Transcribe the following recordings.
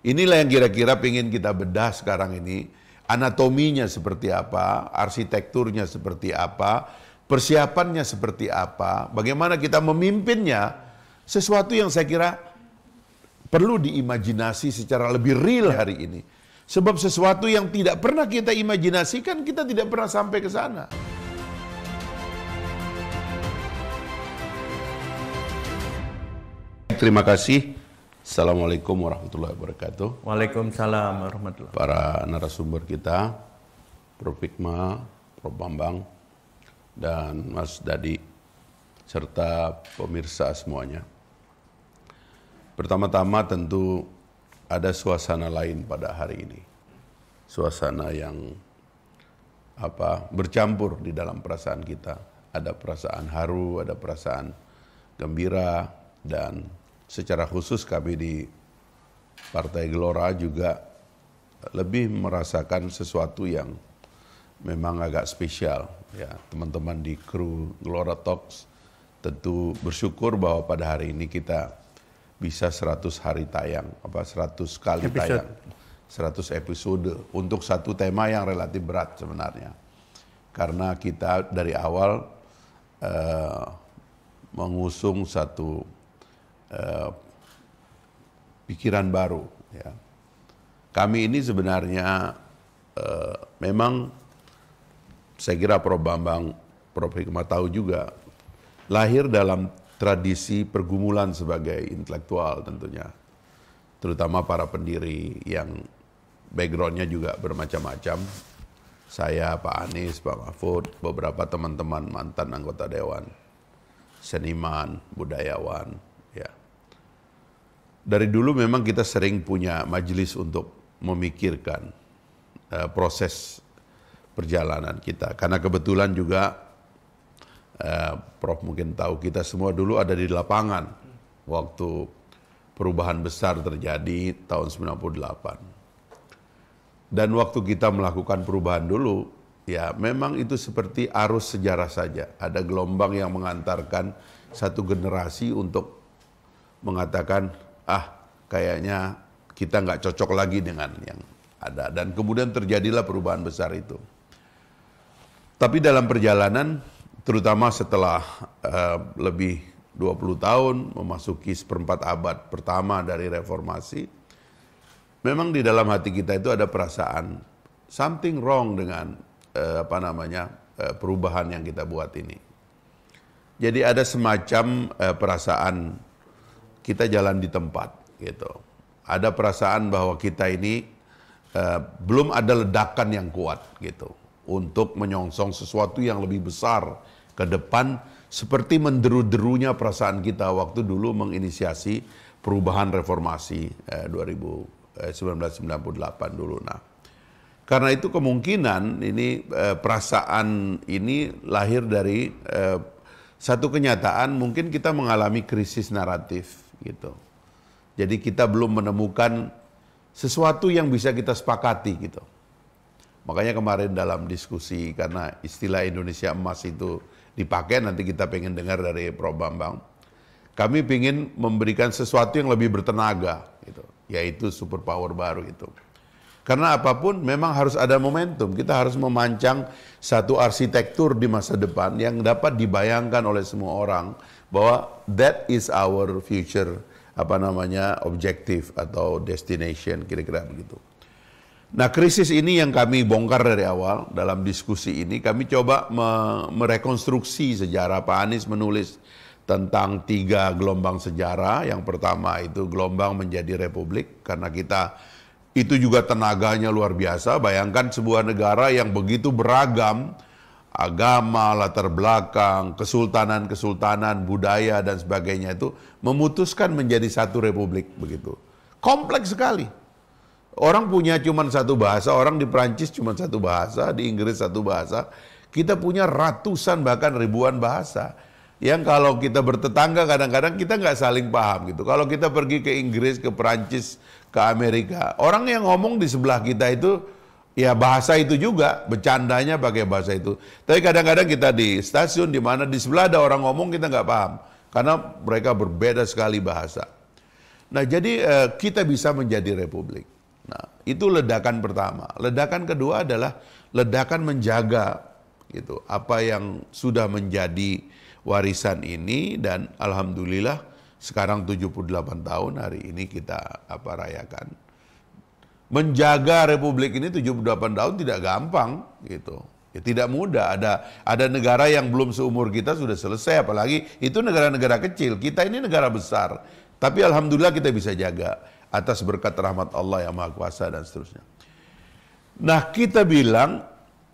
Inilah yang kira-kira ingin kita bedah sekarang ini. Anatominya seperti apa, arsitekturnya seperti apa, persiapannya seperti apa, bagaimana kita memimpinnya, sesuatu yang saya kira perlu diimajinasi secara lebih real hari ini. Sebab sesuatu yang tidak pernah kita imajinasikan, kita tidak pernah sampai ke sana. Terima kasih. Assalamualaikum warahmatullahi wabarakatuh. Waalaikumsalam warahmatullahi wabarakatuh. Para narasumber kita, Prof. Hikmah, Prof. Bambang, dan Mas Dadi, serta pemirsa semuanya. Pertama-tama tentu ada suasana lain pada hari ini. Suasana yang bercampur di dalam perasaan kita. Ada perasaan haru, ada perasaan gembira, dan secara khusus kami di Partai Gelora juga lebih merasakan sesuatu yang memang agak spesial. Ya, teman-teman di kru Gelora Talks tentu bersyukur bahwa pada hari ini kita bisa 100 hari tayang, 100 kali tayang, 100 episode untuk satu tema yang relatif berat sebenarnya. Karena kita dari awal mengusung satu pikiran baru. Ya. Kami ini sebenarnya memang saya kira Prof. Bambang, Prof. Hikmah tahu juga, lahir dalam tradisi pergumulan sebagai intelektual tentunya. Terutama para pendiri yang backgroundnya juga bermacam-macam. Saya, Pak Anies, Pak Mahfud, beberapa teman-teman mantan anggota Dewan, seniman, budayawan. Ya. Dari dulu memang kita sering punya majelis untuk memikirkan proses perjalanan kita. Karena kebetulan juga Prof mungkin tahu kita semua dulu ada di lapangan waktu perubahan besar terjadi tahun 98. Dan waktu kita melakukan perubahan dulu, ya memang itu seperti arus sejarah saja. Ada gelombang yang mengantarkan satu generasi untuk mengatakan, kayaknya kita nggak cocok lagi dengan yang ada. Dan kemudian terjadilah perubahan besar itu. Tapi dalam perjalanan, terutama setelah lebih 20 tahun, memasuki seperempat abad pertama dari reformasi, memang di dalam hati kita itu ada perasaan something wrong dengan perubahan yang kita buat ini. Jadi ada semacam perasaan kita jalan di tempat, gitu. Ada perasaan bahwa kita ini belum ada ledakan yang kuat, gitu, untuk menyongsong sesuatu yang lebih besar ke depan, seperti menderu-derunya perasaan kita waktu dulu menginisiasi perubahan reformasi 1998 dulu. Nah, karena itu kemungkinan ini perasaan ini lahir dari satu kenyataan, mungkin kita mengalami krisis naratif, gitu. Jadi kita belum menemukan sesuatu yang bisa kita sepakati, gitu. Makanya kemarin dalam diskusi, karena istilah Indonesia Emas itu dipakai, nanti kita pengen dengar dari Prof. Bambang. Kami pengen memberikan sesuatu yang lebih bertenaga, gitu, yaitu superpower baru itu. Karena apapun memang harus ada momentum. Kita harus memancang satu arsitektur di masa depan yang dapat dibayangkan oleh semua orang bahwa that is our future objective atau destination, kira-kira begitu. Nah, krisis ini yang kami bongkar dari awal dalam diskusi ini. Kami coba merekonstruksi sejarah. Pak Anies menulis tentang 3 gelombang sejarah. Yang pertama itu gelombang menjadi republik, karena kita itu juga tenaganya luar biasa. Bayangkan sebuah negara yang begitu beragam, agama, latar belakang, kesultanan, budaya dan sebagainya itu memutuskan menjadi satu republik begitu. Kompleks sekali. Orang punya cuma satu bahasa, orang di Perancis cuma satu bahasa, di Inggris satu bahasa. Kita punya ratusan bahkan ribuan bahasa. Yang kalau kita bertetangga kadang-kadang kita nggak saling paham gitu. Kalau kita pergi ke Inggris, ke Perancis, ke Amerika, orang yang ngomong di sebelah kita itu ya bahasa itu juga, bercandanya pakai bahasa itu. Tapi kadang-kadang kita di stasiun di mana di sebelah ada orang ngomong, kita nggak paham karena mereka berbeda sekali bahasa. Nah, jadi kita bisa menjadi republik. Nah, itu ledakan pertama. Ledakan kedua adalah ledakan menjaga gitu apa yang sudah menjadi warisan ini, dan alhamdulillah sekarang 78 tahun hari ini kita rayakan. Menjaga republik ini 78 tahun tidak gampang gitu. Ya, tidak mudah. Ada negara yang belum seumur kita sudah selesai, apalagi itu negara-negara kecil. Kita ini negara besar. Tapi alhamdulillah kita bisa jaga atas berkat rahmat Allah yang Maha Kuasa dan seterusnya. Nah, kita bilang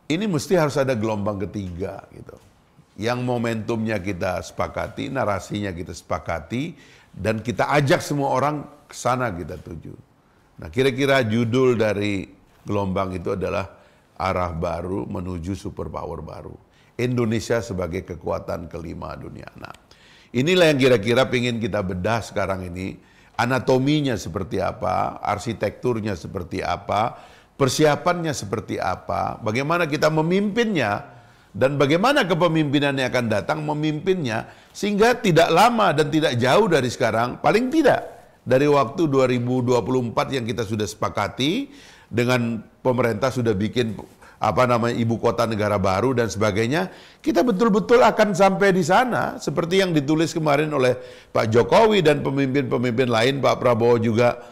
ini mesti harus ada gelombang ketiga gitu. Yang momentumnya kita sepakati, narasinya kita sepakati, dan kita ajak semua orang ke sana kita tuju. Nah, kira-kira judul dari gelombang itu adalah arah baru menuju superpower baru. Indonesia sebagai kekuatan kelima dunia. Nah, inilah yang kira-kira pengen kita bedah sekarang ini. Anatominya seperti apa, arsitekturnya seperti apa, persiapannya seperti apa, bagaimana kita memimpinnya, dan bagaimana kepemimpinan yang akan datang memimpinnya, sehingga tidak lama dan tidak jauh dari sekarang, paling tidak dari waktu 2024 yang kita sudah sepakati, dengan pemerintah sudah bikin ibu kota negara baru dan sebagainya, kita betul-betul akan sampai di sana seperti yang ditulis kemarin oleh Pak Jokowi dan pemimpin-pemimpin lain, Pak Prabowo juga,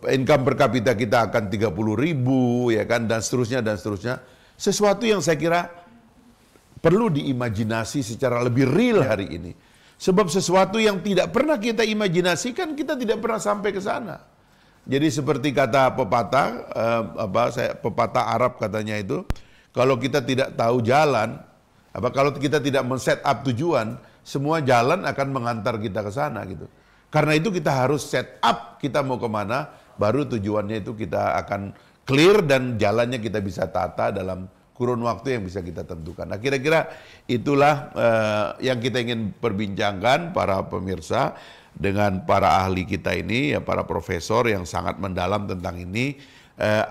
income per kapita kita akan 30.000 ya kan, dan seterusnya. Sesuatu yang saya kira perlu diimajinasi secara lebih real hari ini. Sebab sesuatu yang tidak pernah kita imajinasikan, kita tidak pernah sampai ke sana. Jadi seperti kata pepatah, pepatah Arab katanya itu, kalau kita tidak tahu jalan, kalau kita tidak men-set up tujuan, semua jalan akan mengantar kita ke sana gitu. Karena itu kita harus set up kita mau kemana, baru tujuannya itu kita akan clear dan jalannya kita bisa tata dalam kurun waktu yang bisa kita tentukan. Nah, kira-kira itulah yang kita ingin perbincangkan para pemirsa dengan para ahli kita ini, ya, para profesor yang sangat mendalam tentang ini,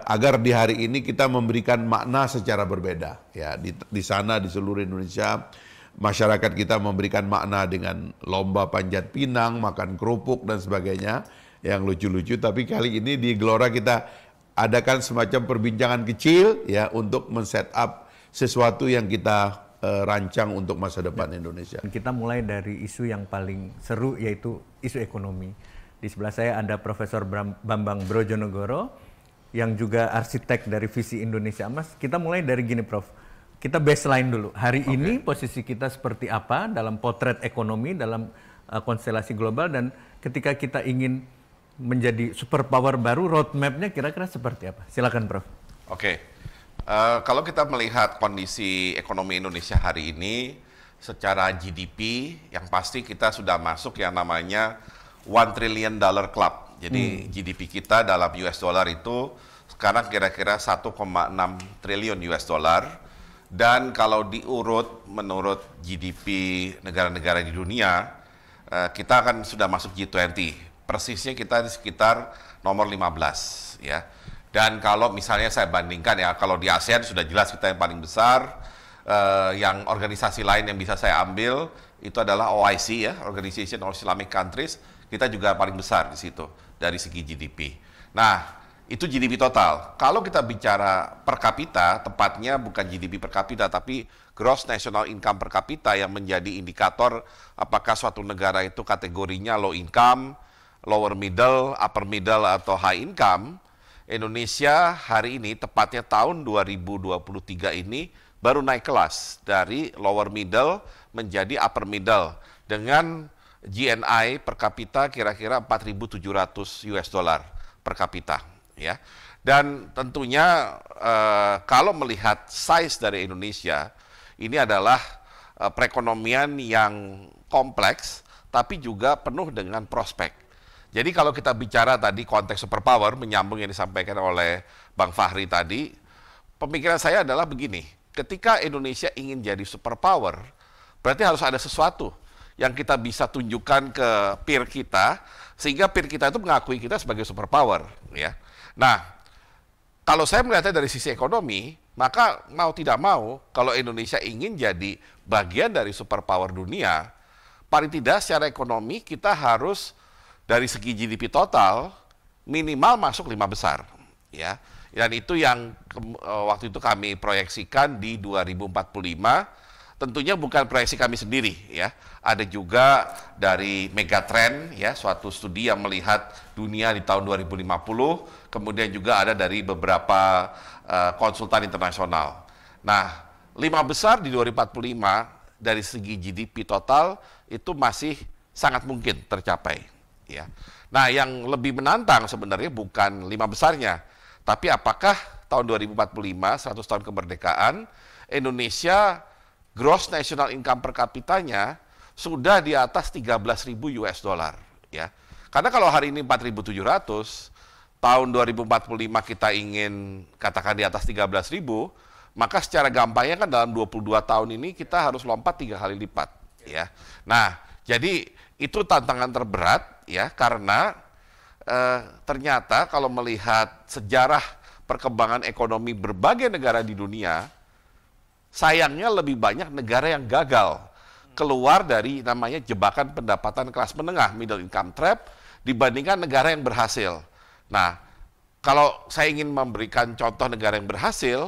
agar di hari ini kita memberikan makna secara berbeda. Ya, di sana di seluruh Indonesia masyarakat kita memberikan makna dengan lomba panjat pinang, makan kerupuk dan sebagainya yang lucu-lucu. Tapi kali ini di Gelora kita adakan semacam perbincangan kecil ya untuk men-set up sesuatu yang kita rancang untuk masa depan Indonesia. Kita mulai dari isu yang paling seru, yaitu isu ekonomi. Di sebelah saya ada Profesor Bambang Brojonegoro yang juga arsitek dari Visi Indonesia Emas. Kita mulai dari gini, Prof. Kita baseline dulu. Hari ini posisi kita seperti apa dalam potret ekonomi, dalam konstelasi global, dan ketika kita ingin menjadi superpower baru, roadmap-nya kira-kira seperti apa? Silakan, Prof. Kalau kita melihat kondisi ekonomi Indonesia hari ini, secara GDP, yang pasti kita sudah masuk yang namanya $1 trillion club. Jadi GDP kita dalam US dollar itu sekarang kira-kira 1,6 triliun US dollar. Dan kalau diurut menurut GDP negara-negara di dunia, kita akan sudah masuk G20. Persisnya kita di sekitar nomor 15 ya. Dan kalau misalnya saya bandingkan ya, kalau di ASEAN sudah jelas kita yang paling besar. Yang organisasi lain yang bisa saya ambil itu adalah OIC ya, Organization of Islamic Countries. Kita juga paling besar di situ dari segi GDP. Nah, itu GDP total. Kalau kita bicara per kapita, tepatnya bukan GDP per kapita, tapi Gross National Income per kapita yang menjadi indikator apakah suatu negara itu kategorinya low income, lower middle, upper middle, atau high income. Indonesia hari ini, tepatnya tahun 2023 ini, baru naik kelas dari lower middle menjadi upper middle dengan GNI per kapita kira-kira 4.700 US dollar per kapita. Ya, dan tentunya kalau melihat size dari Indonesia, ini adalah perekonomian yang kompleks, tapi juga penuh dengan prospek. Jadi kalau kita bicara tadi konteks superpower, menyambung yang disampaikan oleh Bang Fahri tadi, pemikiran saya adalah begini, ketika Indonesia ingin jadi superpower, berarti harus ada sesuatu yang kita bisa tunjukkan ke peer kita, sehingga peer kita itu mengakui kita sebagai superpower. Ya. Nah, kalau saya melihatnya dari sisi ekonomi, maka mau tidak mau, kalau Indonesia ingin jadi bagian dari superpower dunia, paling tidak secara ekonomi kita harus dari segi GDP total minimal masuk 5 besar, ya. Dan itu yang waktu itu kami proyeksikan di 2045. Tentunya bukan proyeksi kami sendiri, ya. Ada juga dari Megatrend, ya, suatu studi yang melihat dunia di tahun 2050. Kemudian juga ada dari beberapa konsultan internasional. Nah, 5 besar di 2045 dari segi GDP total itu masih sangat mungkin tercapai, ya. Nah, yang lebih menantang sebenarnya bukan 5 besarnya, tapi apakah tahun 2045, 100 tahun kemerdekaan, Indonesia gross national income per kapitanya sudah di atas 13.000 US dollar, ya. Karena kalau hari ini 4.700, tahun 2045 kita ingin katakan di atas 13.000, maka secara gampangnya kan dalam 22 tahun ini kita harus lompat 3 kali lipat, ya. Nah, jadi itu tantangan terberat, ya, karena ternyata kalau melihat sejarah perkembangan ekonomi berbagai negara di dunia, sayangnya lebih banyak negara yang gagal keluar dari namanya jebakan pendapatan kelas menengah, middle income trap, dibandingkan negara yang berhasil. Nah, kalau saya ingin memberikan contoh negara yang berhasil,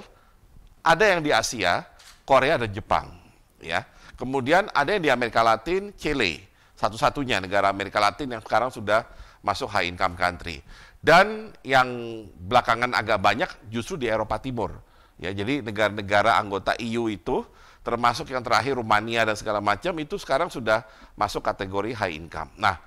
ada yang di Asia, Korea dan Jepang, ya. Kemudian ada yang di Amerika Latin, Chile, satu-satunya negara Amerika Latin yang sekarang sudah masuk high income country. Dan yang belakangan agak banyak justru di Eropa Timur. Ya, jadi negara-negara anggota EU itu, termasuk yang terakhir Rumania dan segala macam, itu sekarang sudah masuk kategori high income. Nah,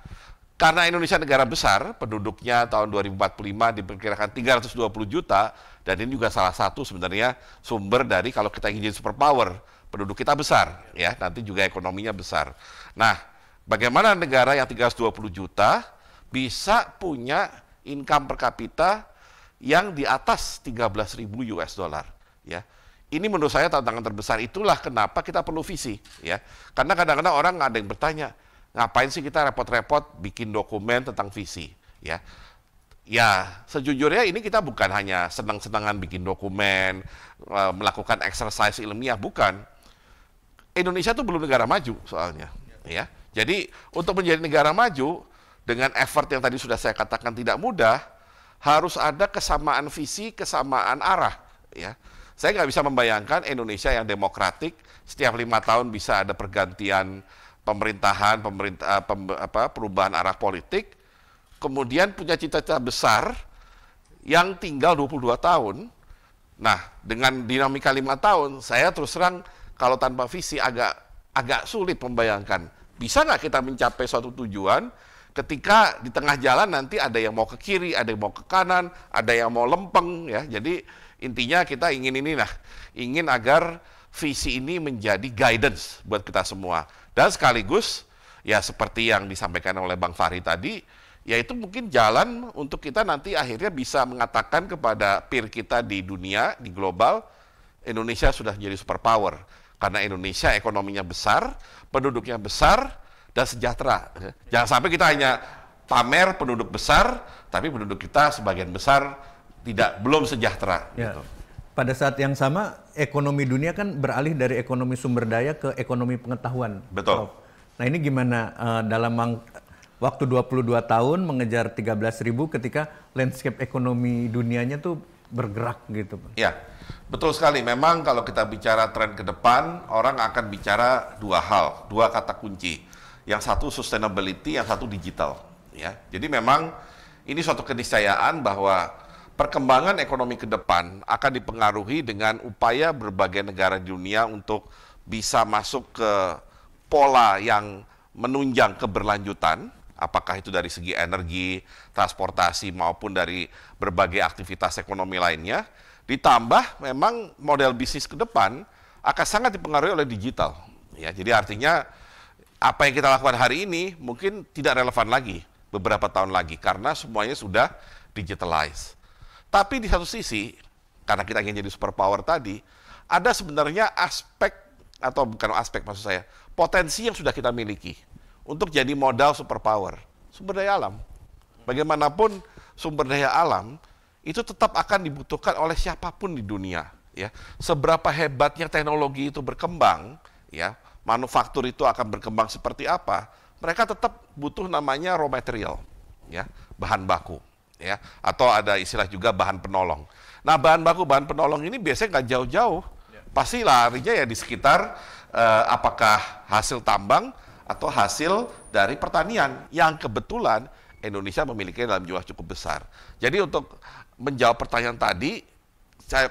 karena Indonesia negara besar, penduduknya tahun 2045 diperkirakan 320 juta, dan ini juga salah satu sebenarnya sumber dari kalau kita ingin jadi superpower, penduduk kita besar, ya, nanti juga ekonominya besar. Nah, bagaimana negara yang 320 juta bisa punya income per kapita yang di atas 13.000 US dollar, ya. Ini menurut saya tantangan terbesar. Itulah kenapa kita perlu visi, ya. Karena kadang-kadang orang ada yang bertanya, ngapain sih kita repot-repot bikin dokumen tentang visi, ya. Ya, sejujurnya ini kita bukan hanya senang-senangan bikin dokumen, melakukan exercise ilmiah, bukan. Indonesia tuh belum negara maju soalnya, ya. Jadi untuk menjadi negara maju dengan effort yang tadi sudah saya katakan tidak mudah, harus ada kesamaan visi, kesamaan arah, ya. Saya nggak bisa membayangkan Indonesia yang demokratik, setiap 5 tahun bisa ada pergantian pemerintahan, perubahan arah politik, kemudian punya cita-cita besar yang tinggal 22 tahun. Nah, dengan dinamika 5 tahun, saya terus terang kalau tanpa visi agak sulit membayangkan. Bisa nggak kita mencapai suatu tujuan ketika di tengah jalan nanti ada yang mau ke kiri, ada yang mau ke kanan, ada yang mau lempeng, ya. Jadi intinya kita ingin agar visi ini menjadi guidance buat kita semua. Dan sekaligus, ya seperti yang disampaikan oleh Bang Fahri tadi, yaitu mungkin jalan untuk kita nanti akhirnya bisa mengatakan kepada peer kita di dunia, di global, Indonesia sudah jadi superpower. Karena Indonesia ekonominya besar, penduduknya besar, dan sejahtera. Jangan sampai kita hanya pamer penduduk besar, tapi penduduk kita sebagian besar belum sejahtera. Ya. Gitu. Pada saat yang sama, ekonomi dunia kan beralih dari ekonomi sumber daya ke ekonomi pengetahuan. Betul. Nah ini gimana dalam waktu 22 tahun mengejar 13.000 ketika landscape ekonomi dunianya tuh bergerak gitu. Ya, betul sekali. Memang kalau kita bicara tren ke depan, orang akan bicara dua kata kunci. Yang satu sustainability, yang satu digital. Ya, jadi memang ini suatu keniscayaan bahwa perkembangan ekonomi ke depan akan dipengaruhi dengan upaya berbagai negara di dunia untuk bisa masuk ke pola yang menunjang keberlanjutan, apakah itu dari segi energi, transportasi, maupun dari berbagai aktivitas ekonomi lainnya, ditambah memang model bisnis ke depan akan sangat dipengaruhi oleh digital. Ya, jadi artinya apa yang kita lakukan hari ini mungkin tidak relevan lagi beberapa tahun lagi, karena semuanya sudah digitalized. Tapi di satu sisi, karena kita ingin jadi superpower tadi, ada sebenarnya aspek, atau bukan aspek maksud saya, potensi yang sudah kita miliki untuk jadi modal superpower, sumber daya alam. Bagaimanapun sumber daya alam itu tetap akan dibutuhkan oleh siapapun di dunia. Ya, seberapa hebatnya teknologi itu berkembang, ya, manufaktur itu akan berkembang seperti apa, mereka tetap butuh namanya raw material. ya, bahan baku, ya, atau ada istilah juga bahan penolong. Nah, bahan baku, bahan penolong ini biasanya nggak jauh-jauh, pasti larinya ya di sekitar apakah hasil tambang atau hasil dari pertanian yang kebetulan Indonesia memiliki dalam jumlah cukup besar. Jadi untuk menjawab pertanyaan tadi,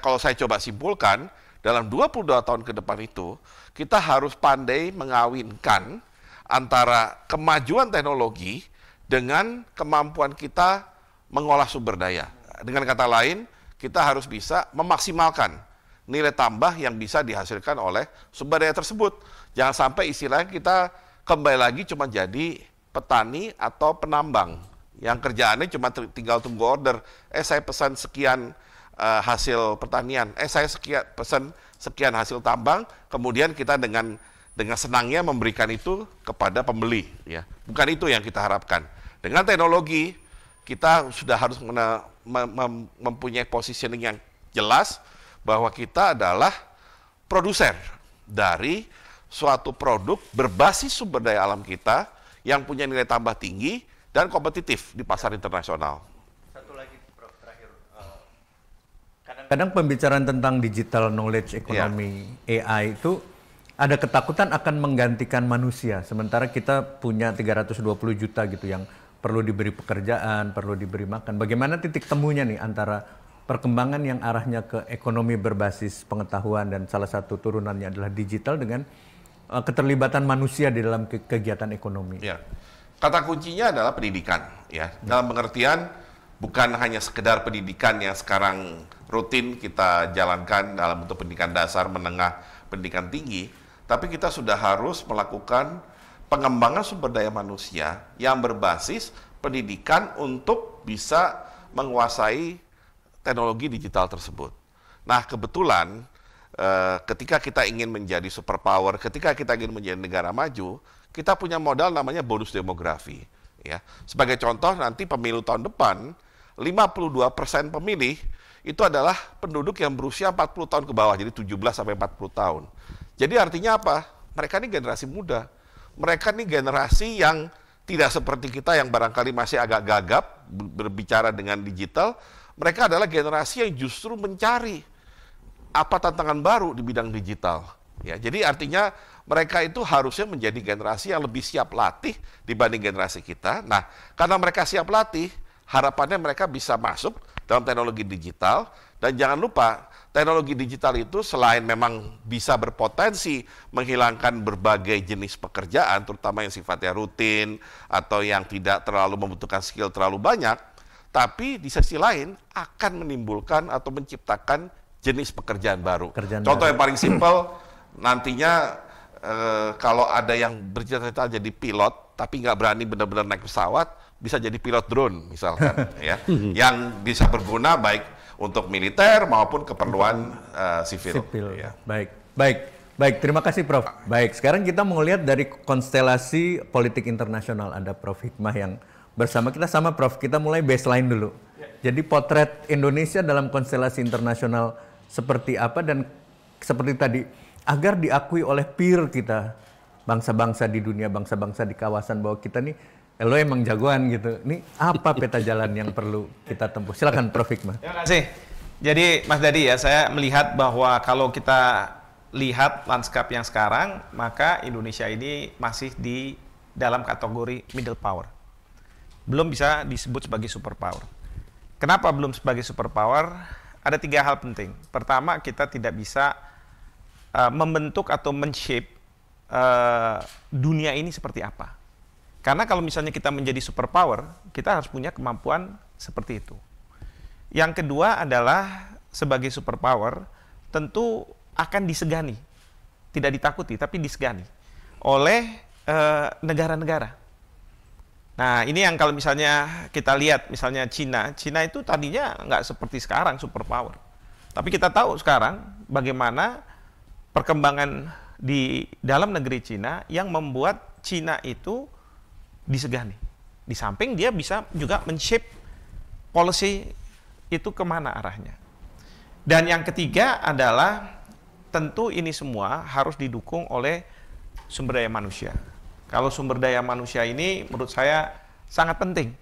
kalau saya coba simpulkan, dalam 22 tahun ke depan itu, kita harus pandai mengawinkan antara kemajuan teknologi dengan kemampuan kita mengolah sumber daya. Dengan kata lain, kita harus bisa memaksimalkan nilai tambah yang bisa dihasilkan oleh sumber daya tersebut. Jangan sampai istilahnya kita kembali lagi cuma jadi petani atau penambang yang kerjaannya cuma tinggal tunggu order. Saya pesan sekian hasil pertanian, saya pesan sekian hasil tambang, kemudian kita dengan senangnya memberikan itu kepada pembeli. Ya, bukan itu yang kita harapkan. Dengan teknologi kita sudah harus mempunyai positioning yang jelas bahwa kita adalah produser dari suatu produk berbasis sumber daya alam kita yang punya nilai tambah tinggi dan kompetitif di pasar internasional. Satu lagi, Prof, terakhir. Kadang-kadang pembicaraan tentang digital knowledge economy, AI itu ada ketakutan akan menggantikan manusia. Sementara kita punya 320 juta gitu yang perlu diberi pekerjaan, perlu diberi makan. Bagaimana titik temunya nih antara perkembangan yang arahnya ke ekonomi berbasis pengetahuan dan salah satu turunannya adalah digital dengan keterlibatan manusia di dalam kegiatan ekonomi. Ya. Kata kuncinya adalah pendidikan, ya. Dalam pengertian bukan hanya sekedar pendidikan yang sekarang rutin kita jalankan dalam bentuk pendidikan dasar, menengah, pendidikan tinggi, tapi kita sudah harus melakukan pengembangan sumber daya manusia yang berbasis pendidikan untuk bisa menguasai teknologi digital tersebut. Nah, kebetulan ketika kita ingin menjadi superpower, ketika kita ingin menjadi negara maju, kita punya modal namanya bonus demografi. Ya. Sebagai contoh, nanti pemilu tahun depan, 52% pemilih itu adalah penduduk yang berusia 40 tahun ke bawah, jadi 17-40 tahun. Jadi artinya apa? Mereka ini generasi muda. Mereka ini generasi yang tidak seperti kita yang barangkali masih agak gagap berbicara dengan digital. Mereka adalah generasi yang justru mencari apa tantangan baru di bidang digital. Ya, jadi artinya mereka itu harusnya menjadi generasi yang lebih siap latih dibanding generasi kita. Nah, karena mereka siap latih, harapannya mereka bisa masuk dalam teknologi digital. Dan jangan lupa, teknologi digital itu selain memang bisa berpotensi menghilangkan berbagai jenis pekerjaan, terutama yang sifatnya rutin atau yang tidak terlalu membutuhkan skill terlalu banyak, tapi di sisi lain akan menimbulkan atau menciptakan jenis pekerjaan baru. Contoh yang paling simpel, nantinya kalau ada yang bercita-cita jadi pilot, tapi nggak berani benar-benar naik pesawat, bisa jadi pilot drone misalkan, ya, yang bisa berguna baik untuk militer maupun keperluan sipil. Ya. Baik. Terima kasih, Prof. Baik, sekarang kita mau lihat dari konstelasi politik internasional. Ada Prof. Hikmah yang bersama kita. Sama Prof, kita mulai baseline dulu. Jadi potret Indonesia dalam konstelasi internasional seperti apa, dan seperti tadi, agar diakui oleh peer kita, bangsa-bangsa di dunia, bangsa-bangsa di kawasan, bahwa kita nih, lo emang jagoan gitu. Ini apa peta jalan yang perlu kita tempuh? Silakan Prof. Hikmah. Terima kasih. Jadi Mas Dadi, ya, saya melihat bahwa kalau kita lihat lanskap yang sekarang, maka Indonesia ini masih di dalam kategori middle power. Belum bisa disebut sebagai superpower. Kenapa belum sebagai superpower? Ada 3 hal penting. Pertama, kita tidak bisa membentuk atau men-shape dunia ini seperti apa. Karena kalau misalnya kita menjadi superpower, kita harus punya kemampuan seperti itu. Yang kedua adalah sebagai superpower tentu akan disegani. Tidak ditakuti, tapi disegani oleh negara-negara. Nah, ini yang kalau misalnya kita lihat, misalnya Cina itu tadinya nggak seperti sekarang superpower. Tapi kita tahu sekarang bagaimana perkembangan di dalam negeri Cina yang membuat Cina itu disegani. Di samping dia bisa juga men-shape policy itu kemana arahnya. Dan yang ketiga adalah tentu ini semua harus didukung oleh sumber daya manusia. Kalau sumber daya manusia ini menurut saya sangat penting.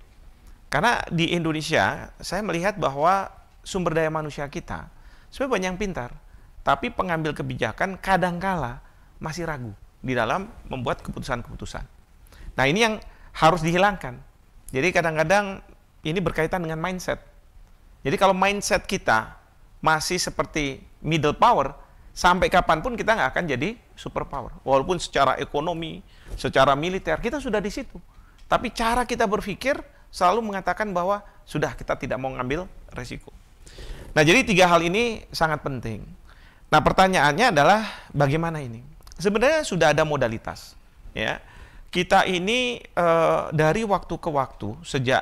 Karena di Indonesia, saya melihat bahwa sumber daya manusia kita sebenarnya banyak yang pintar, tapi pengambil kebijakan kadangkala masih ragu di dalam membuat keputusan-keputusan. Nah, ini yang harus dihilangkan. Jadi kadang-kadang ini berkaitan dengan mindset. Jadi kalau mindset kita masih seperti middle power, sampai kapanpun kita nggak akan jadi super power. Walaupun secara ekonomi, secara militer, kita sudah di situ. Tapi cara kita berpikir selalu mengatakan bahwa sudah kita tidak mau ngambil resiko. Nah, jadi 3 hal ini sangat penting. Nah, pertanyaannya adalah bagaimana ini? Sebenarnya sudah ada modalitas. Ya, kita ini dari waktu ke waktu sejak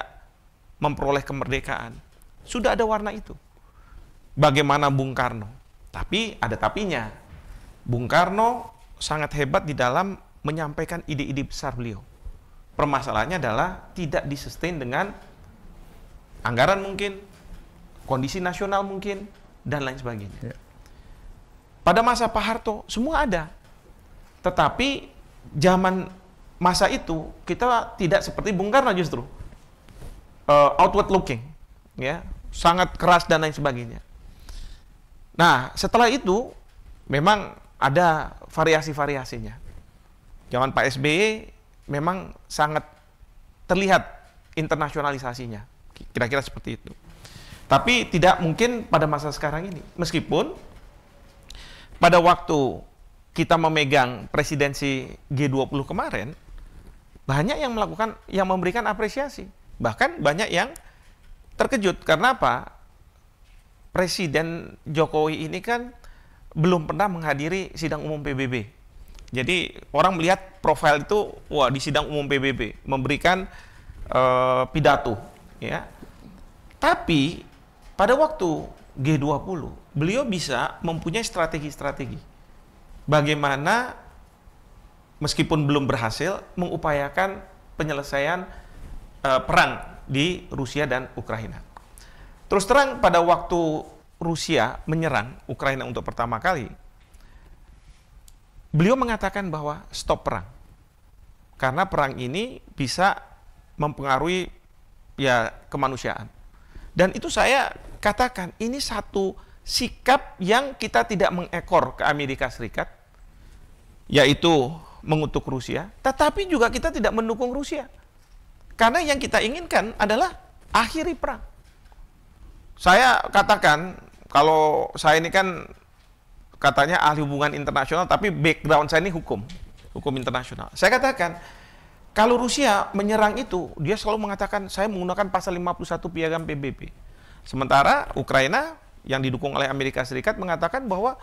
memperoleh kemerdekaan sudah ada warna itu. Bagaimana Bung Karno? Tapi ada tapinya. Bung Karno sangat hebat di dalam menyampaikan ide-ide besar beliau. Permasalahannya adalah tidak disustain dengan anggaran mungkin, kondisi nasional mungkin, dan lain sebagainya. Ya. Pada masa Pak Harto, semua ada. Tetapi zaman masa itu, kita tidak seperti Bung Karno justru. Outward looking. Ya, sangat keras dan lain sebagainya. Nah, setelah itu, memang ada variasi-variasinya. Zaman Pak SBY, memang sangat terlihat internasionalisasinya, kira-kira seperti itu. Tapi tidak mungkin pada masa sekarang ini, meskipun pada waktu kita memegang presidensi G20 kemarin, banyak yang melakukan, yang memberikan apresiasi, bahkan banyak yang terkejut. Karena apa? Presiden Jokowi ini kan belum pernah menghadiri sidang umum PBB. Jadi orang melihat profil itu, wah, di sidang umum PBB memberikan pidato, ya. Tapi pada waktu G20 beliau bisa mempunyai strategi-strategi bagaimana meskipun belum berhasil mengupayakan penyelesaian perang di Rusia dan Ukraina. Terus terang pada waktu Rusia menyerang Ukraina untuk pertama kali, beliau mengatakan bahwa stop perang. Karena perang ini bisa mempengaruhi ya kemanusiaan. Dan itu saya katakan ini satu sikap yang kita tidak mengekor ke Amerika Serikat, yaitu mengutuk Rusia, tetapi juga kita tidak mendukung Rusia. Karena yang kita inginkan adalah akhiri perang. Saya katakan, kalau saya ini kan katanya ahli hubungan internasional, tapi background saya ini hukum internasional. Saya katakan, kalau Rusia menyerang itu, dia selalu mengatakan, saya menggunakan pasal 51 Piagam PBB. Sementara Ukraina, yang didukung oleh Amerika Serikat, mengatakan bahwa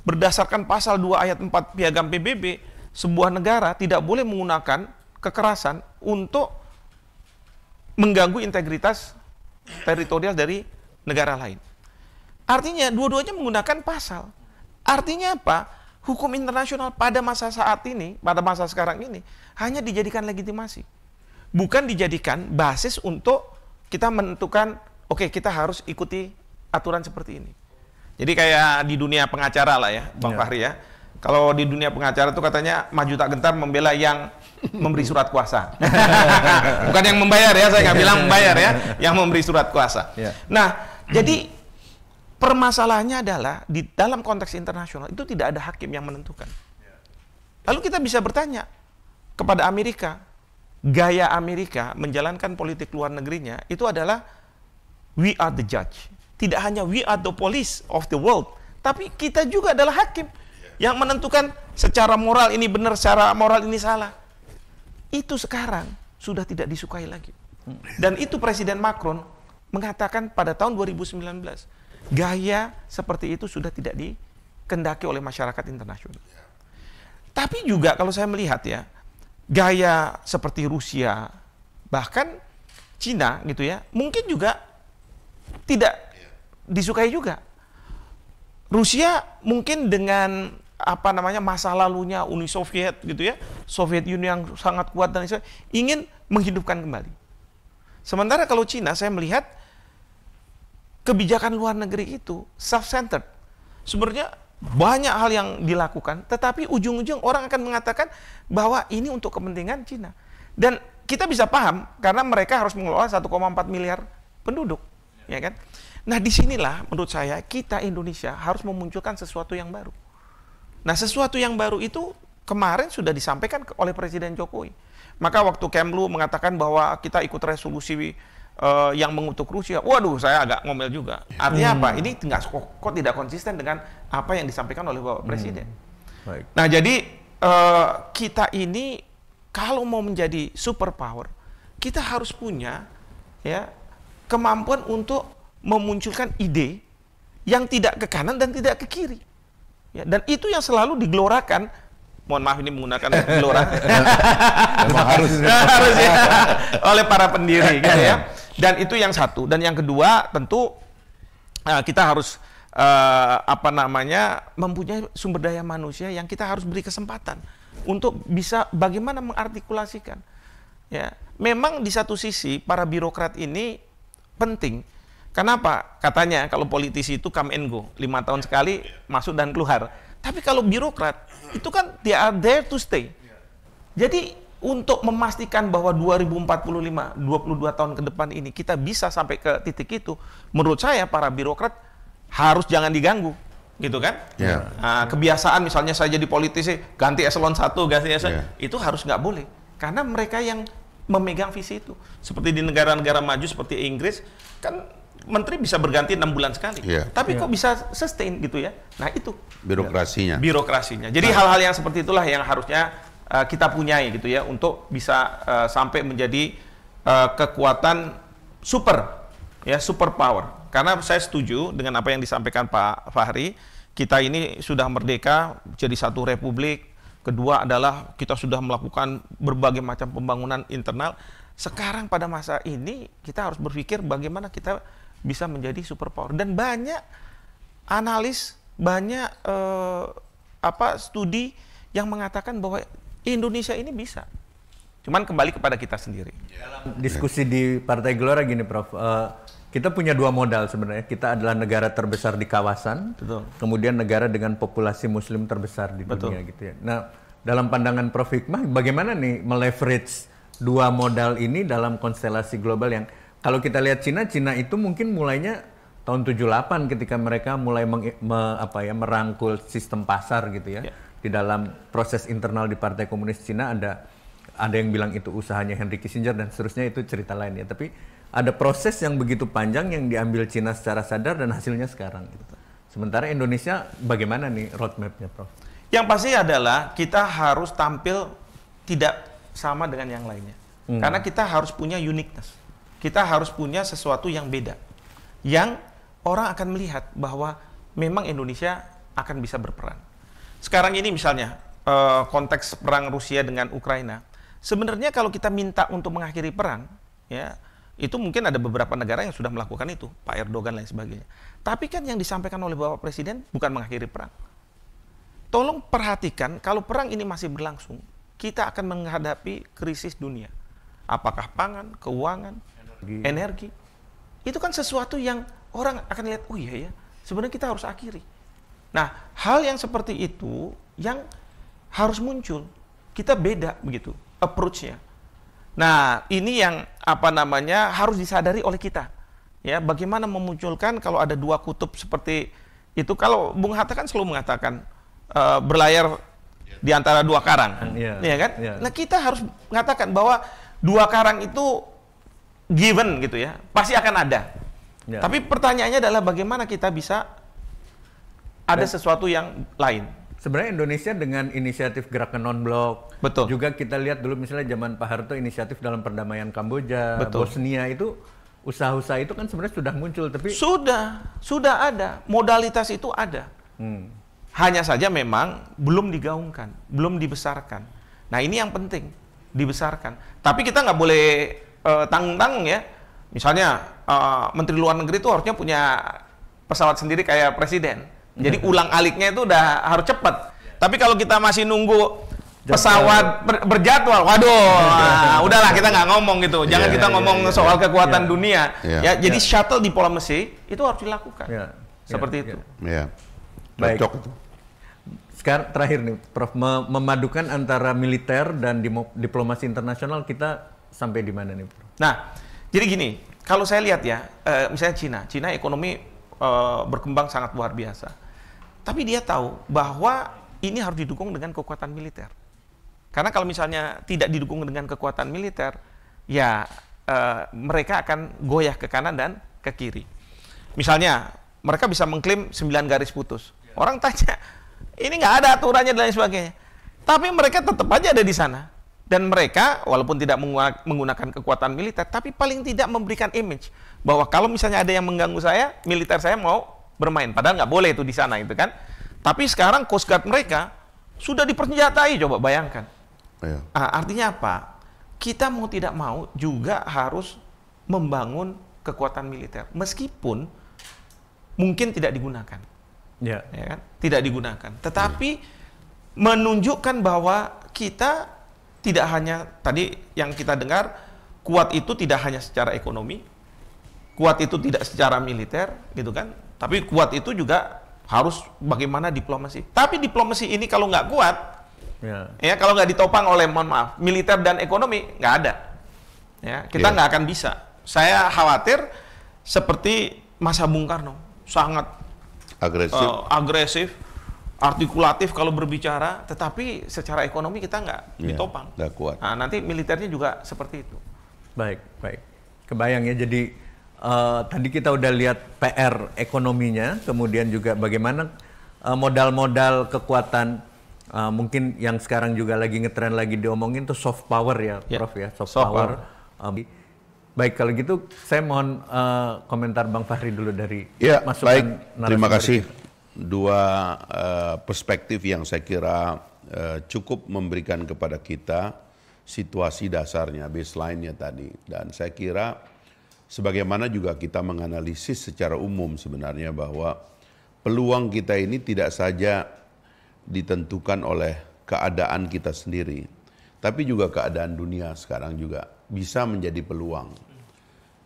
berdasarkan pasal 2 ayat 4 Piagam PBB, sebuah negara tidak boleh menggunakan kekerasan untuk mengganggu integritas teritorial dari negara lain. Artinya, dua-duanya menggunakan pasal. Artinya apa? Hukum internasional pada masa saat ini, pada masa sekarang ini, hanya dijadikan legitimasi. Bukan dijadikan basis untuk kita menentukan, oke, kita harus ikuti aturan seperti ini. Jadi kayak di dunia pengacara lah ya, Bang Fahri ya. Kalau di dunia pengacara itu katanya maju tak gentar membela yang memberi surat kuasa. Bukan yang membayar ya, saya nggak bilang membayar ya, yang memberi surat kuasa. Nah, jadi permasalahannya adalah di dalam konteks internasional itu tidak ada hakim yang menentukan. Lalu kita bisa bertanya kepada Amerika, gaya Amerika menjalankan politik luar negerinya itu adalah we are the judge. Tidak hanya we are the police of the world, tapi kita juga adalah hakim yang menentukan secara moral ini benar, secara moral ini salah. Itu sekarang sudah tidak disukai lagi. Dan itu Presiden Macron mengatakan pada tahun 2019, gaya seperti itu sudah tidak dikendaki oleh masyarakat internasional. Tapi juga kalau saya melihat ya, gaya seperti Rusia, bahkan Cina gitu ya, mungkin juga tidak disukai juga. Rusia mungkin dengan apa namanya masa lalunya Uni Soviet gitu ya, Soviet Union yang sangat kuat dan ingin menghidupkan kembali. Sementara kalau Cina, saya melihat kebijakan luar negeri itu self-centered. Sebenarnya banyak hal yang dilakukan, tetapi ujung-ujung orang akan mengatakan bahwa ini untuk kepentingan Cina. Dan kita bisa paham karena mereka harus mengelola 1,4 miliar penduduk, ya kan? Nah, disinilah menurut saya kita Indonesia harus memunculkan sesuatu yang baru. Nah, sesuatu yang baru itu kemarin sudah disampaikan oleh Presiden Jokowi. Maka waktu Kemlu mengatakan bahwa kita ikut resolusi yang mengutuk Rusia, waduh, saya agak ngomel juga. Artinya apa? Ini kok tidak konsisten dengan apa yang disampaikan oleh Bapak Presiden. Baik. Nah, jadi kita ini kalau mau menjadi superpower, kita harus punya ya kemampuan untuk memunculkan ide yang tidak ke kanan dan tidak ke kiri. Ya, dan itu yang selalu digelorakan. Mohon maaf ini menggunakan gelora. harus ya, oleh para pendiri gitu ya. Dan itu yang satu. Dan yang kedua tentu kita harus mempunyai sumber daya manusia yang kita harus beri kesempatan untuk bisa bagaimana mengartikulasikan. Ya, memang di satu sisi para birokrat ini penting. Kenapa? Katanya kalau politisi itu come and go, 5 tahun sekali masuk dan keluar. Tapi kalau birokrat itu kan they are there to stay. Jadi untuk memastikan bahwa 2045, 22 tahun ke depan ini kita bisa sampai ke titik itu, menurut saya para birokrat harus jangan diganggu, gitu kan? Yeah. Nah, kebiasaan misalnya saya jadi politisi, ganti eselon 1, ganti eselon, itu harus nggak boleh. Karena mereka yang memegang visi itu. Seperti di negara-negara maju seperti Inggris, kan menteri bisa berganti 6 bulan sekali. Yeah. Tapi kok bisa sustain gitu ya? Nah itu. Birokrasinya. Birokrasinya. Jadi hal-hal yang seperti itulah yang harusnya kita punyai gitu ya untuk bisa sampai menjadi kekuatan super power. Karena saya setuju dengan apa yang disampaikan Pak Fahri, kita ini sudah merdeka jadi satu republik. Kedua adalah kita sudah melakukan berbagai macam pembangunan internal. Sekarang pada masa ini kita harus berpikir bagaimana kita bisa menjadi super power. Dan banyak analis, banyak studi yang mengatakan bahwa Indonesia ini bisa. Cuman kembali kepada kita sendiri. Diskusi di Partai Gelora gini, Prof. Kita punya dua modal sebenarnya. Kita adalah negara terbesar di kawasan, Betul. kemudian negara dengan populasi Muslim terbesar di Betul. dunia gitu ya. Nah, dalam pandangan Prof Hikmah, bagaimana nih meleverage dua modal ini dalam konstelasi global yang kalau kita lihat Cina itu mungkin mulainya tahun 78 ketika mereka mulai merangkul sistem pasar gitu ya. Di dalam proses internal di Partai Komunis Cina ada yang bilang itu usahanya Henry Kissinger dan seterusnya, itu cerita lain ya. Tapi ada proses yang begitu panjang yang diambil Cina secara sadar dan hasilnya sekarang gitu. Sementara Indonesia bagaimana nih roadmap-nya, Prof? Yang pasti adalah kita harus tampil tidak sama dengan yang lainnya. Karena kita harus punya uniqueness. Kita harus punya sesuatu yang beda. Yang orang akan melihat bahwa memang Indonesia akan bisa berperan. Sekarang ini misalnya konteks perang Rusia dengan Ukraina, sebenarnya kalau kita minta untuk mengakhiri perang, ya itu mungkin ada beberapa negara yang sudah melakukan itu, Pak Erdogan dan lain sebagainya. Tapi kan yang disampaikan oleh Bapak Presiden bukan mengakhiri perang. Tolong perhatikan kalau perang ini masih berlangsung, kita akan menghadapi krisis dunia. Apakah pangan, keuangan, energi. Itu kan sesuatu yang orang akan lihat, oh iya ya, sebenarnya kita harus akhiri. Nah, hal yang seperti itu yang harus muncul. Kita beda begitu approach-nya. Nah, ini yang harus disadari oleh kita. Ya, bagaimana memunculkan kalau ada dua kutub seperti itu. Kalau Bung Hatta kan selalu mengatakan berlayar di antara dua karang. Ya kan? Nah, kita harus mengatakan bahwa dua karang itu given gitu ya. Pasti akan ada. Tapi pertanyaannya adalah bagaimana kita bisa ada sesuatu yang lain. Sebenarnya Indonesia dengan inisiatif gerakan non-blok, betul. Juga kita lihat dulu misalnya zaman Pak Harto inisiatif dalam perdamaian Kamboja, betul. Bosnia itu usaha-usaha itu kan sebenarnya sudah muncul, tapi sudah ada, modalitas itu ada. Hanya saja memang belum digaungkan, belum dibesarkan. Nah ini yang penting, dibesarkan. Tapi kita nggak boleh tanggung-tanggung ya. Misalnya Menteri Luar Negeri itu harusnya punya pesawat sendiri kayak Presiden. Jadi ulang aliknya itu udah harus cepat. Tapi kalau kita masih nunggu pesawat berjadwal, waduh, udahlah kita nggak ngomong gitu. Jangan kita ngomong soal kekuatan dunia. Ya, jadi shuttle diplomacy itu harus dilakukan. Seperti itu. Cocok itu. Sekarang terakhir nih, Prof, memadukan antara militer dan diplomasi internasional kita sampai di mana nih, Prof? Nah, jadi gini, kalau saya lihat ya, misalnya Cina ekonomi berkembang sangat luar biasa. Tapi dia tahu bahwa ini harus didukung dengan kekuatan militer. Karena kalau misalnya tidak didukung dengan kekuatan militer, ya mereka akan goyah ke kanan dan ke kiri. Misalnya, mereka bisa mengklaim 9 garis putus. Orang tanya, ini nggak ada aturannya dan lain sebagainya. Tapi mereka tetap aja ada di sana. Dan mereka, walaupun tidak menggunakan kekuatan militer, tapi paling tidak memberikan image bahwa kalau misalnya ada yang mengganggu saya, militer saya mau bermain. Padahal nggak boleh itu di sana, itu kan. Tapi sekarang Coast Guard mereka sudah dipersenjatai, coba bayangkan. Iya. Artinya apa? Kita mau tidak mau juga harus membangun kekuatan militer, meskipun mungkin tidak digunakan. Ya kan? Tidak digunakan. Tetapi menunjukkan bahwa kita tidak hanya tadi yang kita dengar, kuat itu tidak hanya secara ekonomi, kuat itu tidak secara militer, gitu kan? Tapi kuat itu juga harus bagaimana diplomasi. Tapi diplomasi ini kalau nggak kuat, ya kalau nggak ditopang oleh, mohon maaf, militer dan ekonomi, nggak ada. Ya, kita nggak akan bisa. Saya khawatir seperti masa Bung Karno, sangat agresif, artikulatif kalau berbicara, tetapi secara ekonomi kita nggak ditopang. Nggak kuat. Nah, nanti militernya juga seperti itu. Baik. Kebayang ya, jadi tadi kita udah lihat PR ekonominya, kemudian juga bagaimana modal-modal kekuatan, mungkin yang sekarang juga lagi ngetren lagi diomongin tuh soft power ya, Prof ya, soft power. Baik, kalau gitu saya mohon komentar Bang Fahri dulu dari masukan narasumber. Terima kasih. Dua perspektif yang saya kira cukup memberikan kepada kita situasi dasarnya, baseline-nya tadi. Dan saya kira sebagaimana juga kita menganalisis secara umum sebenarnya bahwa peluang kita ini tidak saja ditentukan oleh keadaan kita sendiri, tapi juga keadaan dunia sekarang juga bisa menjadi peluang.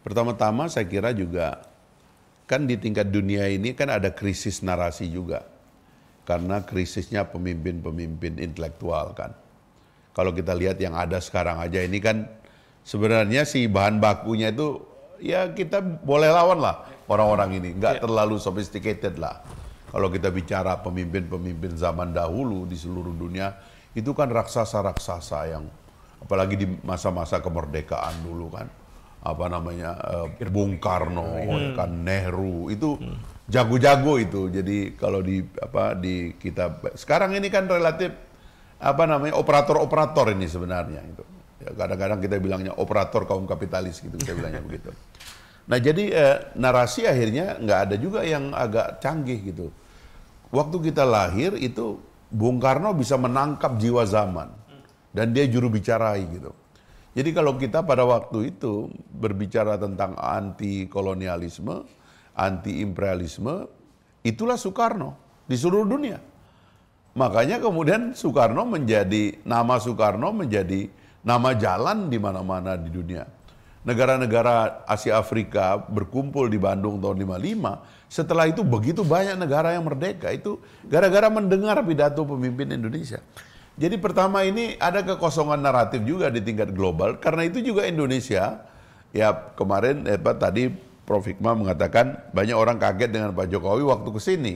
Pertama-tama saya kira juga kan di tingkat dunia ini kan ada krisis narasi juga. Karena krisisnya pemimpin-pemimpin intelektual kan. Kalau kita lihat yang ada sekarang aja ini kan sebenarnya si bahan bakunya itu ya kita boleh lawan lah orang-orang ini. Nggak terlalu sophisticated lah. Kalau kita bicara pemimpin-pemimpin zaman dahulu di seluruh dunia itu kan raksasa-raksasa yang apalagi di masa-masa kemerdekaan dulu kan. Apa namanya Bung Karno, kan Nehru itu jago-jago itu. Jadi kalau di kita sekarang ini kan relatif operator-operator ini sebenarnya itu. Ya, kadang-kadang kita bilangnya operator kaum kapitalis gitu, kita bilangnya begitu. Nah jadi narasi akhirnya nggak ada juga yang agak canggih gitu. Waktu kita lahir itu Bung Karno bisa menangkap jiwa zaman dan dia juru bicarai gitu. Jadi kalau kita pada waktu itu berbicara tentang anti-kolonialisme, anti-imperialisme, itulah Soekarno di seluruh dunia. Makanya kemudian nama Soekarno menjadi nama jalan di mana-mana di dunia. Negara-negara Asia Afrika berkumpul di Bandung tahun 55, setelah itu begitu banyak negara yang merdeka, itu gara-gara mendengar pidato pemimpin Indonesia. Jadi pertama ini ada kekosongan naratif juga di tingkat global, karena itu juga Indonesia, ya kemarin tadi Prof. Hikmah mengatakan banyak orang kaget dengan Pak Jokowi waktu ke sini.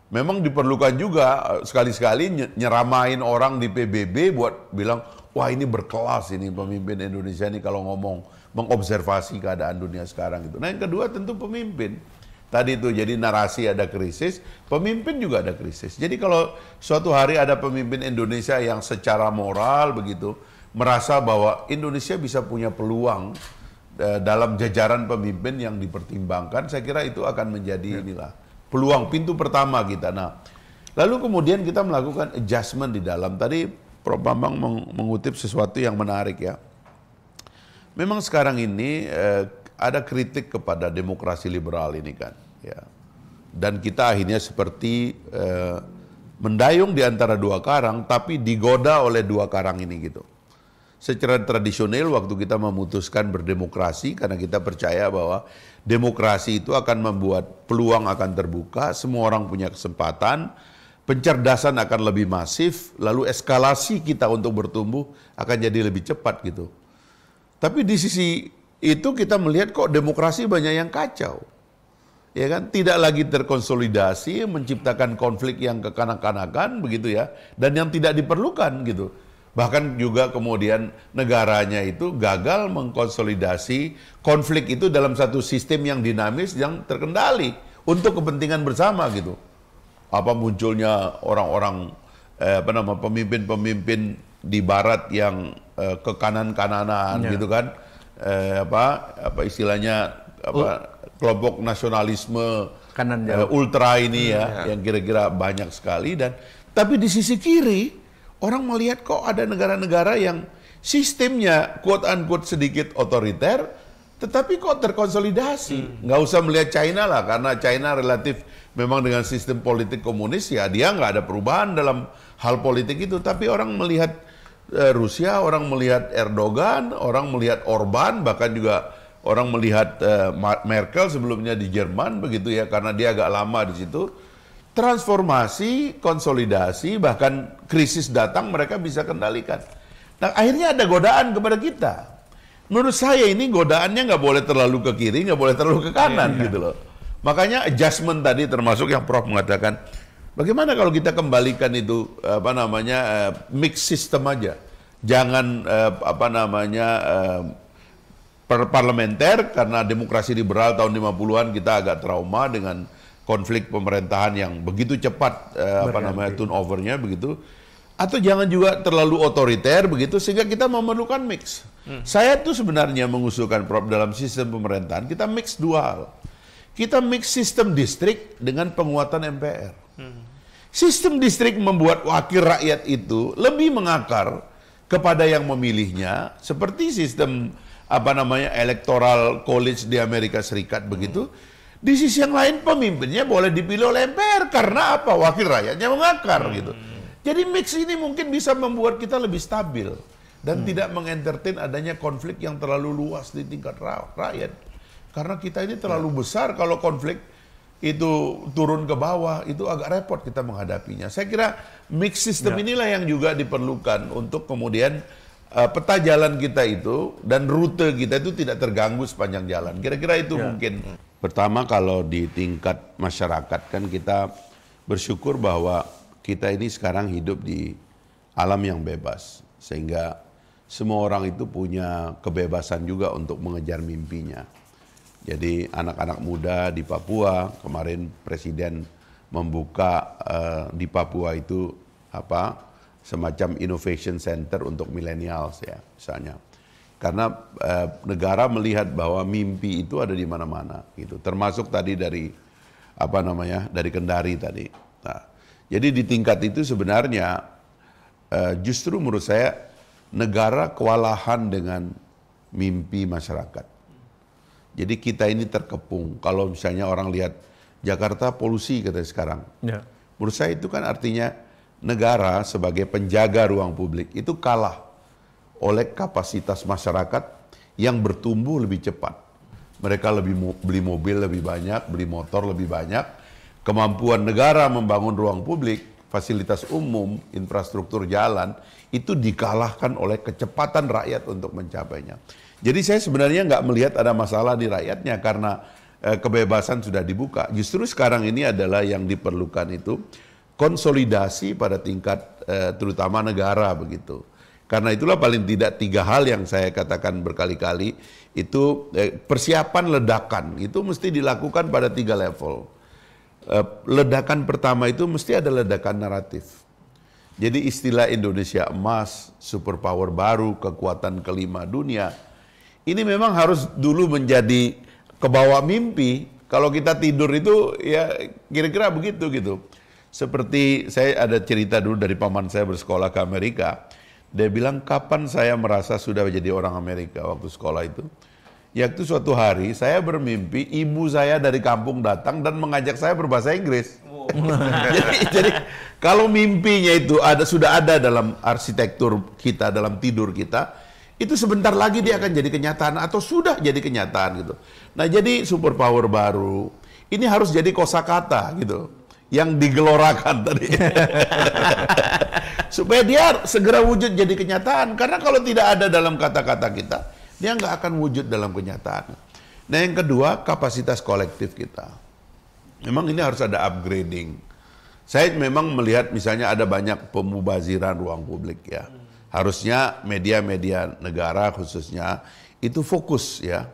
Memang diperlukan juga sekali-sekali nyeramain orang di PBB buat bilang, wah ini berkelas ini pemimpin Indonesia ini kalau ngomong, mengobservasi keadaan dunia sekarang gitu. Nah yang kedua tentu pemimpin. Tadi itu jadi narasi ada krisis, pemimpin juga ada krisis. Jadi kalau suatu hari ada pemimpin Indonesia yang secara moral begitu merasa bahwa Indonesia bisa punya peluang dalam jajaran pemimpin yang dipertimbangkan, saya kira itu akan menjadi inilah peluang pintu pertama kita. Nah, lalu kemudian kita melakukan adjustment di dalam. Tadi Prof. Bambang mengutip sesuatu yang menarik ya. Memang sekarang ini ada kritik kepada demokrasi liberal ini kan, ya. Dan kita akhirnya seperti mendayung di antara dua karang, tapi digoda oleh dua karang ini gitu. Secara tradisional waktu kita memutuskan berdemokrasi, karena kita percaya bahwa demokrasi itu akan membuat peluang akan terbuka, semua orang punya kesempatan, pencerdasan akan lebih masif, lalu eskalasi kita untuk bertumbuh akan jadi lebih cepat gitu. Tapi di sisi itu kita melihat kok demokrasi banyak yang kacau. Ya kan, tidak lagi terkonsolidasi, menciptakan konflik yang kekanak-kanakan begitu ya, dan yang tidak diperlukan gitu. Bahkan juga kemudian negaranya itu gagal mengkonsolidasi konflik itu dalam satu sistem yang dinamis, yang terkendali untuk kepentingan bersama gitu. Apa munculnya orang-orang pemimpin-pemimpin di barat yang kekanan-kananan gitu kan. Apa istilahnya kelompok nasionalisme kanan ultra ini ya, yang kira-kira banyak sekali. Dan tapi di sisi kiri orang melihat kok ada negara-negara yang sistemnya quote unquote sedikit otoriter, tetapi kok terkonsolidasi. Nggak usah melihat China lah, karena China relatif memang dengan sistem politik komunis ya dia nggak ada perubahan dalam hal politik itu. Tapi orang melihat Rusia, orang melihat Erdogan, orang melihat Orban, bahkan juga orang melihat Merkel sebelumnya di Jerman begitu ya, karena dia agak lama di situ. Transformasi, konsolidasi, bahkan krisis datang mereka bisa kendalikan. Nah akhirnya ada godaan kepada kita. Menurut saya ini godaannya nggak boleh terlalu ke kiri, nggak boleh terlalu ke kanan gitu loh. Makanya adjustment tadi termasuk yang Prof mengatakan, bagaimana kalau kita kembalikan itu mix system aja. Jangan parlementer, karena demokrasi liberal tahun 50-an kita agak trauma dengan konflik pemerintahan yang begitu cepat turnovernya begitu, atau jangan juga terlalu otoriter begitu sehingga kita memerlukan mix. Saya tuh sebenarnya mengusulkan Prof dalam sistem pemerintahan kita mix dua hal. Kita mix sistem distrik dengan penguatan MPR. Sistem distrik membuat wakil rakyat itu lebih mengakar kepada yang memilihnya, seperti sistem electoral college di Amerika Serikat begitu. Di sisi yang lain pemimpinnya boleh dipilih oleh MPR karena apa? Wakil rakyatnya mengakar gitu. Jadi mix ini mungkin bisa membuat kita lebih stabil dan tidak mengentertain adanya konflik yang terlalu luas di tingkat rakyat. Karena kita ini terlalu besar, kalau konflik itu turun ke bawah itu agak repot kita menghadapinya. Saya kira mix system inilah yang juga diperlukan untuk kemudian peta jalan kita itu dan rute kita itu tidak terganggu sepanjang jalan. Kira-kira itu mungkin. Pertama, kalau di tingkat masyarakat kan kita bersyukur bahwa kita ini sekarang hidup di alam yang bebas, sehingga semua orang itu punya kebebasan juga untuk mengejar mimpinya. Jadi anak-anak muda di Papua, kemarin Presiden membuka di Papua itu semacam innovation center untuk millennials ya misalnya. Karena negara melihat bahwa mimpi itu ada di mana-mana gitu. Termasuk tadi dari dari Kendari tadi. Nah, jadi di tingkat itu sebenarnya justru menurut saya negara kewalahan dengan mimpi masyarakat. Jadi kita ini terkepung. Kalau misalnya orang lihat Jakarta polusi katanya sekarang. Ya. Menurut saya itu kan artinya negara sebagai penjaga ruang publik itu kalah oleh kapasitas masyarakat yang bertumbuh lebih cepat. Mereka beli mobil lebih banyak, beli motor lebih banyak. Kemampuan negara membangun ruang publik, fasilitas umum, infrastruktur jalan, itu dikalahkan oleh kecepatan rakyat untuk mencapainya. Jadi saya sebenarnya nggak melihat ada masalah di rakyatnya karena kebebasan sudah dibuka. Justru sekarang ini adalah yang diperlukan itu konsolidasi pada tingkat terutama negara begitu. Karena itulah paling tidak 3 hal yang saya katakan berkali-kali itu persiapan ledakan itu mesti dilakukan pada 3 level. Ledakan pertama itu mesti ada ledakan naratif. Jadi istilah Indonesia emas, superpower baru, kekuatan kelima dunia, ini memang harus dulu menjadi kebawa mimpi. Kalau kita tidur itu ya kira-kira begitu gitu. Seperti saya ada cerita dulu dari paman saya bersekolah ke Amerika. Dia bilang, kapan saya merasa sudah menjadi orang Amerika waktu sekolah itu? Yaitu suatu hari saya bermimpi ibu saya dari kampung datang dan mengajak saya berbahasa Inggris. Oh. jadi kalau mimpinya itu sudah ada dalam arsitektur kita, dalam tidur kita, itu sebentar lagi dia akan jadi kenyataan atau sudah jadi kenyataan gitu. Nah jadi superpower baru ini harus jadi kosakata gitu. yang digelorakan tadi. Supaya dia segera wujud jadi kenyataan. Karena kalau tidak ada dalam kata-kata kita, dia nggak akan wujud dalam kenyataan. Nah yang kedua, kapasitas kolektif kita. Memang ini harus ada upgrading. Saya memang melihat misalnya ada banyak pemubaziran ruang publik ya. Harusnya media-media negara khususnya itu fokus ya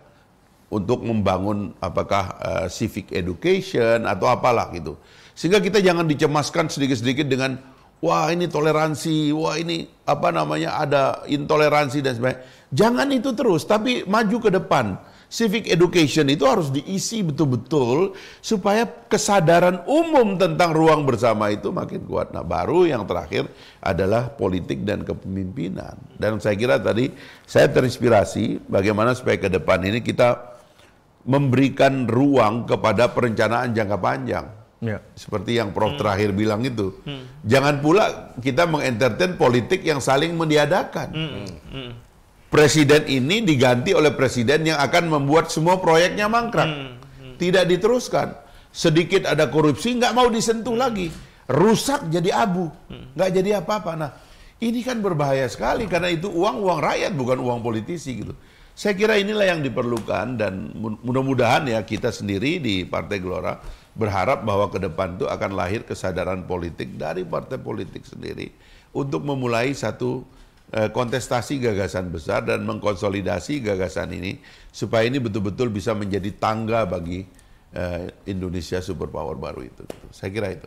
untuk membangun apakah civic education atau apalah gitu. Sehingga kita jangan dicemaskan sedikit-sedikit dengan wah ini toleransi, wah ini apa namanya ada intoleransi dan sebagainya. Jangan itu terus, tapi maju ke depan. Civic education itu harus diisi betul-betul supaya kesadaran umum tentang ruang bersama itu makin kuat. Nah, baru yang terakhir adalah politik dan kepemimpinan. Dan saya kira tadi saya terinspirasi bagaimana supaya ke depan ini kita memberikan ruang kepada perencanaan jangka panjang. Ya. Seperti yang Prof terakhir bilang itu. Jangan pula kita mengentertain politik yang saling meniadakan. Presiden ini diganti oleh presiden yang akan membuat semua proyeknya mangkrak. Tidak diteruskan. Sedikit ada korupsi, nggak mau disentuh lagi. Rusak jadi abu. Nggak jadi apa-apa. Nah, ini kan berbahaya sekali karena itu uang rakyat, bukan uang politisi gitu. Saya kira inilah yang diperlukan dan mudah-mudahan ya kita sendiri di Partai Gelora berharap bahwa ke depan itu akan lahir kesadaran politik dari partai politik sendiri untuk memulai satu kontestasi gagasan besar dan mengkonsolidasi gagasan ini supaya ini betul-betul bisa menjadi tangga bagi Indonesia superpower baru itu. Saya kira itu.